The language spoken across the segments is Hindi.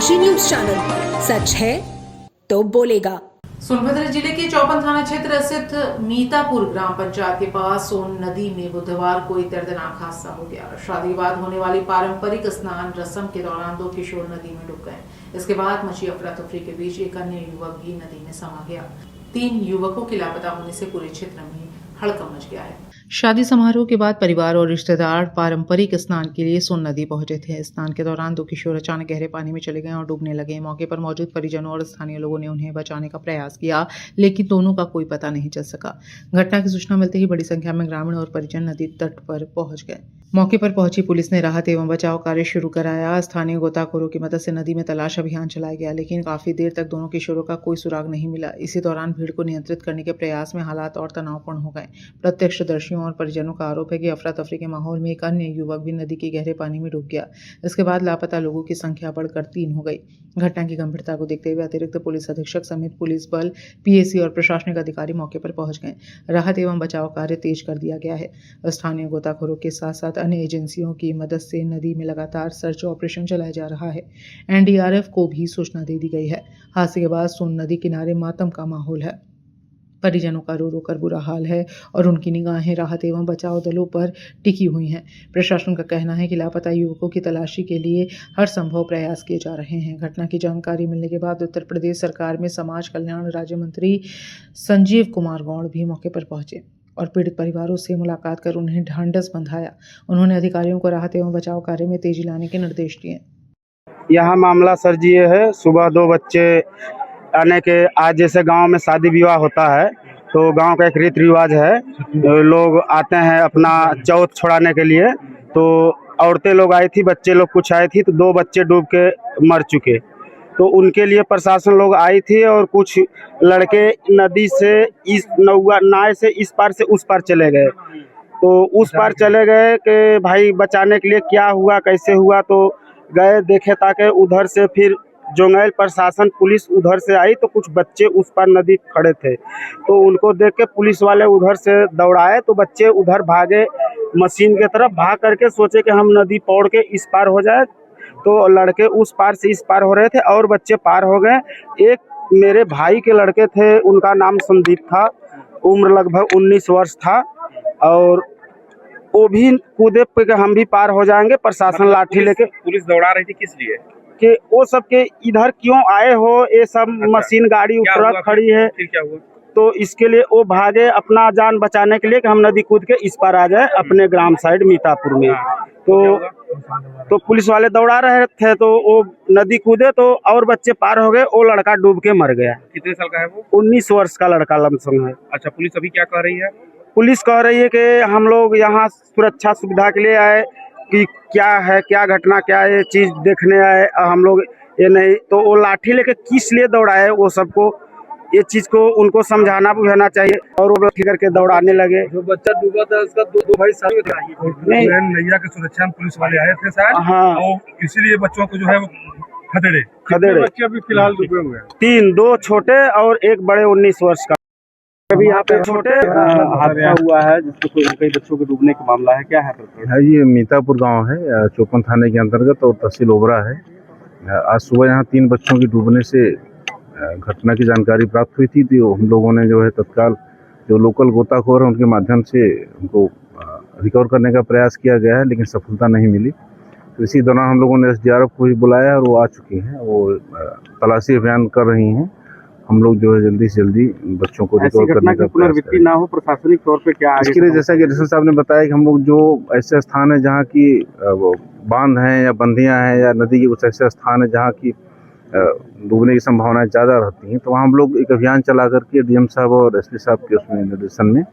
प्रकाशी न्यूज चैनल, सच है तो बोलेगा। सोनभद्र जिले के चौपन थाना क्षेत्र स्थित मीतापुर ग्राम पंचायत के पास सोन नदी में बुधवार को एक दर्दनाक हादसा हो गया। शादी के बाद होने वाली पारंपरिक स्नान रस्म के दौरान 2 किशोर नदी में डूब गए। इसके बाद मची अफरा तफरी के बीच एक अन्य युवक भी नदी में समा गया। 3 युवकों के लापता होने से पूरे क्षेत्र में हड़कंप मच गया है। शादी समारोह के बाद परिवार और रिश्तेदार पारंपरिक स्नान के लिए सोन नदी पहुंचे थे। स्नान के दौरान 2 किशोर अचानक गहरे पानी में चले गए और डूबने लगे। मौके पर मौजूद परिजनों और स्थानीय लोगों ने उन्हें बचाने का प्रयास किया, लेकिन दोनों का कोई पता नहीं चल सका। घटना की सूचना मिलते ही बड़ी संख्या में ग्रामीण और परिजन नदी तट पर पहुंच गए। मौके पर पहुंची पुलिस ने राहत एवं बचाव कार्य शुरू कराया। स्थानीय गोताखोरों की मदद से नदी में तलाश अभियान चलाया गया, लेकिन काफी देर तक दोनों किशोरों का कोई सुराग नहीं मिला। इसी दौरान भीड़ को नियंत्रित करने के प्रयास में हालात और तनावपूर्ण हो गए। प्रत्यक्षदर्शियों और परिजनों का आरोप है कि अफरा तफरी के माहौल में एक अन्य युवक भी नदी के गहरे पानी में डूब गया। इसके बाद लापता लोगों की संख्या बढ़कर 3 हो गई। घटना की गंभीरता को देखते हुए अतिरिक्त पुलिस अधीक्षक समेत पुलिस बल, पीएसी और प्रशासनिक अधिकारी मौके पर पहुंच गए। राहत एवं बचाव कार्य तेज कर दिया गया है। स्थानीय गोताखोरों के साथ साथ अन्य एजेंसियों की मदद से नदी में लगातार सर्च ऑपरेशन चलाया जा रहा है। एनडीआरएफ को भी सूचना दे दी गई है। हादसे के बाद सोन नदी किनारे मातम का माहौल है। परिजनों का रो रो कर बुरा हाल है और उनकी निगाहें राहत एवं बचाव दलों पर टिकी हुई हैं। प्रशासन का कहना है कि लापता युवकों की तलाशी के लिए हर संभव प्रयास किए जा रहे हैं। घटना की जानकारी मिलने के बाद उत्तर प्रदेश सरकार में समाज कल्याण राज्य मंत्री संजीव कुमार गौड़ भी मौके पर पहुंचे और पीड़ित परिवारों से मुलाकात कर उन्हें ढांढस बंधाया। उन्होंने अधिकारियों को राहत एवं बचाव कार्य में तेजी लाने के निर्देश दिए। यहाँ मामला सर जी ये है, सुबह 2 बच्चे आने के, आज जैसे गांव में शादी विवाह होता है तो गांव का एक रीति रिवाज है, लोग आते हैं अपना चौथ छोड़ाने के लिए। तो औरतें लोग आई थी, बच्चे लोग कुछ आए थी, तो 2 बच्चे डूब के मर चुके। तो उनके लिए प्रशासन लोग आई थी और कुछ लड़के नदी से इस नाव से इस पार से उस पार चले गए। तो उस पार चले गए कि भाई बचाने के लिए क्या हुआ कैसे हुआ, तो गए देखे ताकि उधर से फिर जोंगैल प्रशासन पुलिस उधर से आई तो कुछ बच्चे उस पार नदी खड़े थे। तो उनको देख के पुलिस वाले उधर से दौड़ाए तो बच्चे उधर भागे मशीन के तरफ, भाग करके सोचे कि हम नदी पौड़ के इस पार हो जाए। तो लड़के उस पार से इस पार हो रहे थे और बच्चे पार हो गए। एक मेरे भाई के लड़के थे, उनका नाम संदीप था, उम्र लगभग 19 वर्ष था, और वो भी कूदे पे हम भी पार हो जाएंगे। प्रशासन लाठी लेके, पुलिस दौड़ा रही थी किस लिए? कि वो सब के इधर क्यों आए हो, ये सब मशीन गाड़ी ऊपर खड़ी है, फिर क्या हुआ? तो इसके लिए वो भागे अपना जान बचाने के लिए कि हम नदी कूद के इस पार आ जाए अपने ग्राम साइड मीतापुर में। तो पुलिस वाले दौड़ा रहे थे तो वो नदी कूदे तो और बच्चे पार हो गए, वो लड़का डूब के मर गया। कितने साल का है वो? 19 वर्ष का लड़का लमसम है। अच्छा, पुलिस अभी क्या कह रही है? पुलिस कह रही है कि हम लोग यहाँ सुरक्षा सुविधा के लिए आए कि क्या है, क्या घटना, क्या ये चीज देखने आए हम लोग, ये नहीं। तो वो लाठी लेके किस लिए दौड़ाए, वो सबको ये चीज को उनको समझाना बुझाना चाहिए। और वो लाठी करके दौड़ाने लगे। जो बच्चा डूबा था उसका 2 भाई साथ में नैया की सुरक्षा में पुलिस वाले आए थे शायद। हाँ, और इसीलिए बच्चों को जो है वो खदेड़े। बच्चे अभी फिलहाल डूबे हुए हैं? 3, 2 छोटे और 1 बड़े 19 वर्ष का। अभी यहाँ पे छोटे हादसा हुआ है जिसको कई बच्चों के डूबने का मामला है, क्या है? ये मीतापुर गांव है, चौपन थाने के अंतर्गत और तहसील ओबरा है। आज सुबह यहाँ 3 बच्चों की डूबने से घटना की जानकारी प्राप्त हुई थी। तो हम लोगों ने जो है तत्काल जो लोकल गोताखोर है उनके माध्यम से उनको रिकवर करने का प्रयास किया गया है, लेकिन सफलता नहीं मिली। तो इसी दौरान हम लोगों ने एसडीआरएफ को भी बुलाया और वो आ चुकी हैं, वो तलाशी अभियान कर रही हैं। हम लोग जो है जल्दी से जल्दी बच्चों को रिकवर करने का पुनरावृत्ति ना हो प्रशासनिक तौर पे क्या इसके लिए, जैसा कि एडिशनल साहब ने बताया कि हम लोग जो ऐसे स्थान है जहाँ की बांध हैं या बंदियाँ हैं या नदी के कुछ ऐसे स्थान है जहाँ की डूबने की संभावनाएं ज़्यादा रहती हैं, तो वहाँ हम लोग एक अभियान चला करके डीएम साहब और एसपी साहब के उसमें निर्देशन में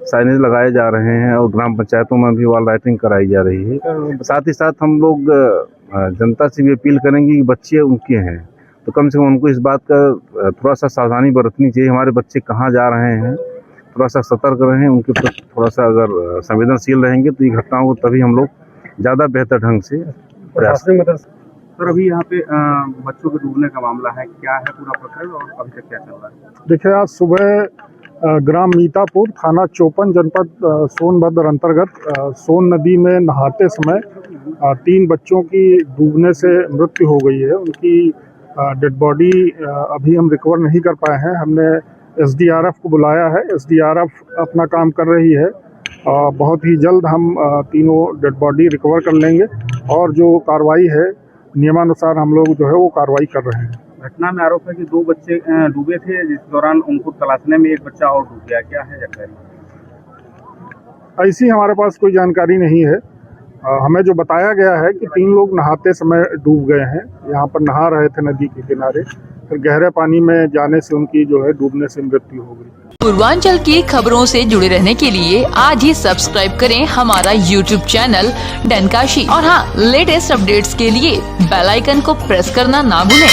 साइनेज लगाए जा रहे हैं और ग्राम पंचायतों में भी वॉल राइटिंग कराई जा रही है। साथ ही साथ हम लोग जनता से भी अपील करेंगे कि बच्चे उनके हैं तो कम से कम उनको इस बात का थोड़ा सा सावधानी बरतनी चाहिए, हमारे बच्चे कहाँ जा रहे हैं, थोड़ा सा सतर्क रहें, उनके प्रति थोड़ा सा अगर संवेदनशील रहेंगे तो ये घटनाओं को तभी हम लोग ज़्यादा बेहतर ढंग से प्रयास। सर अभी यहाँ पे बच्चों के डूबने का मामला है, क्या है पूरा प्रकरण और अभी तक क्या चल रहा है? देखिए, आज सुबह ग्राम मीतापुर, थाना चौपन, जनपद सोनभद्र अंतर्गत सोन नदी में नहाते समय 3 बच्चों की डूबने से मृत्यु हो गई है। उनकी डेड बॉडी अभी हम रिकवर नहीं कर पाए हैं। हमने एसडीआरएफ को बुलाया है। एसडीआरएफ अपना काम कर रही है। बहुत ही जल्द हम तीनों डेड बॉडी रिकवर कर लेंगे और जो कार्रवाई है नियमानुसार हम लोग जो है वो कार्रवाई कर रहे हैं। घटना में आरोप है कि 2 बच्चे डूबे थे, जिस दौरान उनको तलाशने में एक बच्चा और डूब गया। क्या है जानकारी? ऐसी हमारे पास कोई जानकारी नहीं है। हमें जो बताया गया है कि 3 लोग नहाते समय डूब गए हैं। यहाँ पर नहा रहे थे नदी के किनारे, फिर गहरे पानी में जाने से उनकी जो है डूबने से मृत्यु हो गई। पूर्वांचल की खबरों से जुड़े रहने के लिए आज ही सब्सक्राइब करें हमारा YouTube चैनल डनकाशी और हाँ, लेटेस्ट अपडेट्स के लिए बेल आइकन को प्रेस करना ना भूलें।